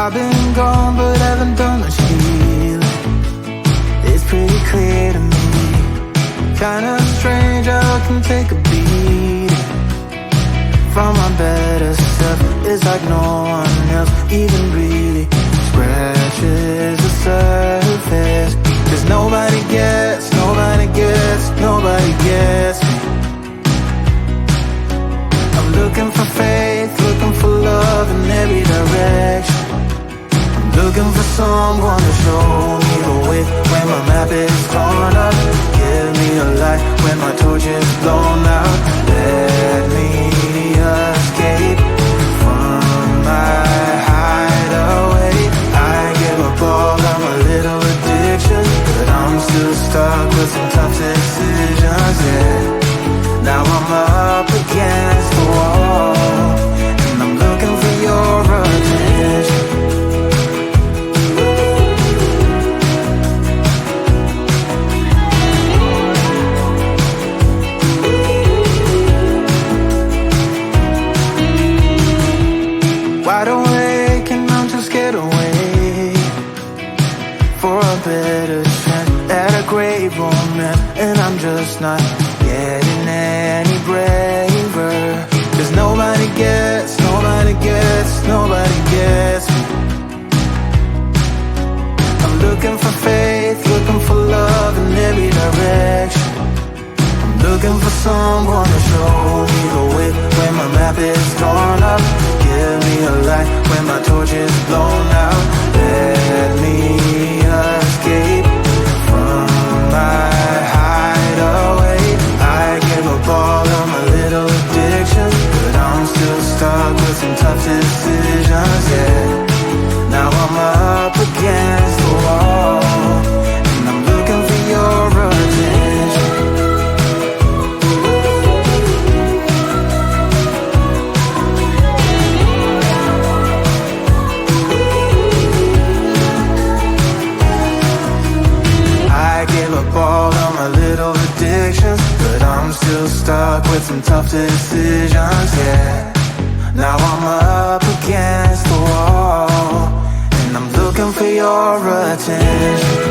I've been gone but haven't done much healing. It's pretty clear to me, kinda strange how I can take a beating from my better self. It's like no one else even really scratches the surface. Cause nobody gets, nobody gets, nobody gets me. I'm looking for faith, looking for love in every direction. I'm looking for someone to show me the way when my map is torn up. Give me a light when my torch is blown out. Let me escape from my hideaway. I give up all of my little addictions, but I'm still stuck with some tough decisions, yeah. Now I'm up against the wall, and I'm looking for your attention. Wide awake and I'm too scared away for a better chance at a great romance, and I'm just not getting any braver. Cause nobody gets, nobody gets, nobody gets me. I'm looking for faith, looking for love in every direction. I'm looking for someone to show me the way when my map is torn up. Give me a light when my torch is blown out. Let me escape from my hideaway. I give up all of my little addictions, but I'm still stuck with some tough decisions, yeah. Now I'm up against the wall, and I'm looking for your attention. I give up all of my little addictions, but I'm still stuck with some tough decisions, yeah. Now I'm up against the wall, and I'm looking for your attention.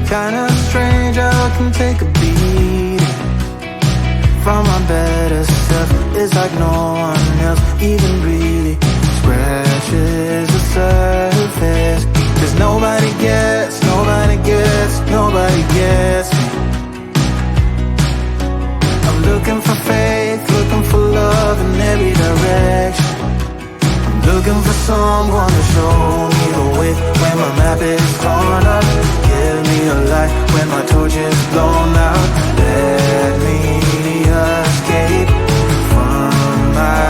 Kinda strange how I can take a beat from my better self. It's like no one else even really scratches the surface. 'Cause nobody gets me. I'm looking for faith, looking for love in every direction. I'm looking for someone to show me the way when my map is torn up. Give me a light when my torch is blown out. Let me escape from my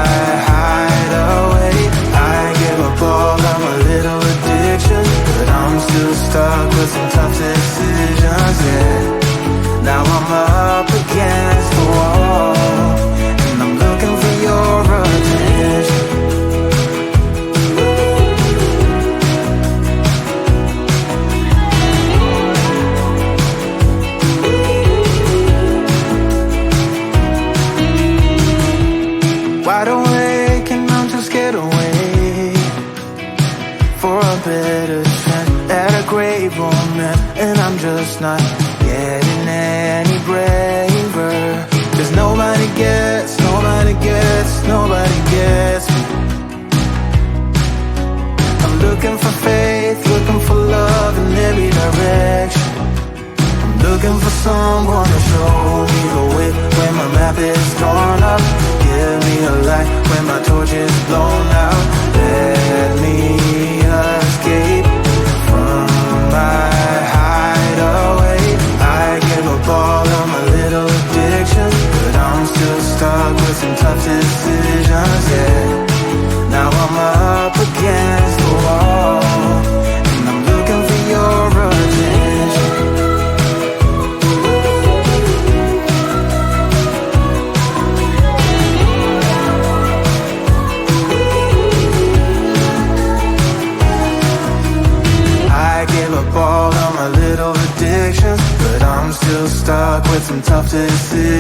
hideaway. I give up all of my little addictions, but I'm still stuck with some tough decisions, yeah. Now I'm up against the wall, and I'm looking for your attention. Wide awake and I'm just scared away for a better chance at a great romance, and I'm just not getting any braver. 'Cause nobody gets me. I'm looking for faith, looking for love in every direction. I'm looking for someone to show me the way when my map is torn up. Give me a light when my torch is blown out. Let me escape from my hideaway. I give up all of my little addictions, but I'm still stuck with some tough decisions, yeah. Now I'm up against the wall, and I'm looking for your attention. I give up all of my little addictions, but I'm still stuck with some tough decisions.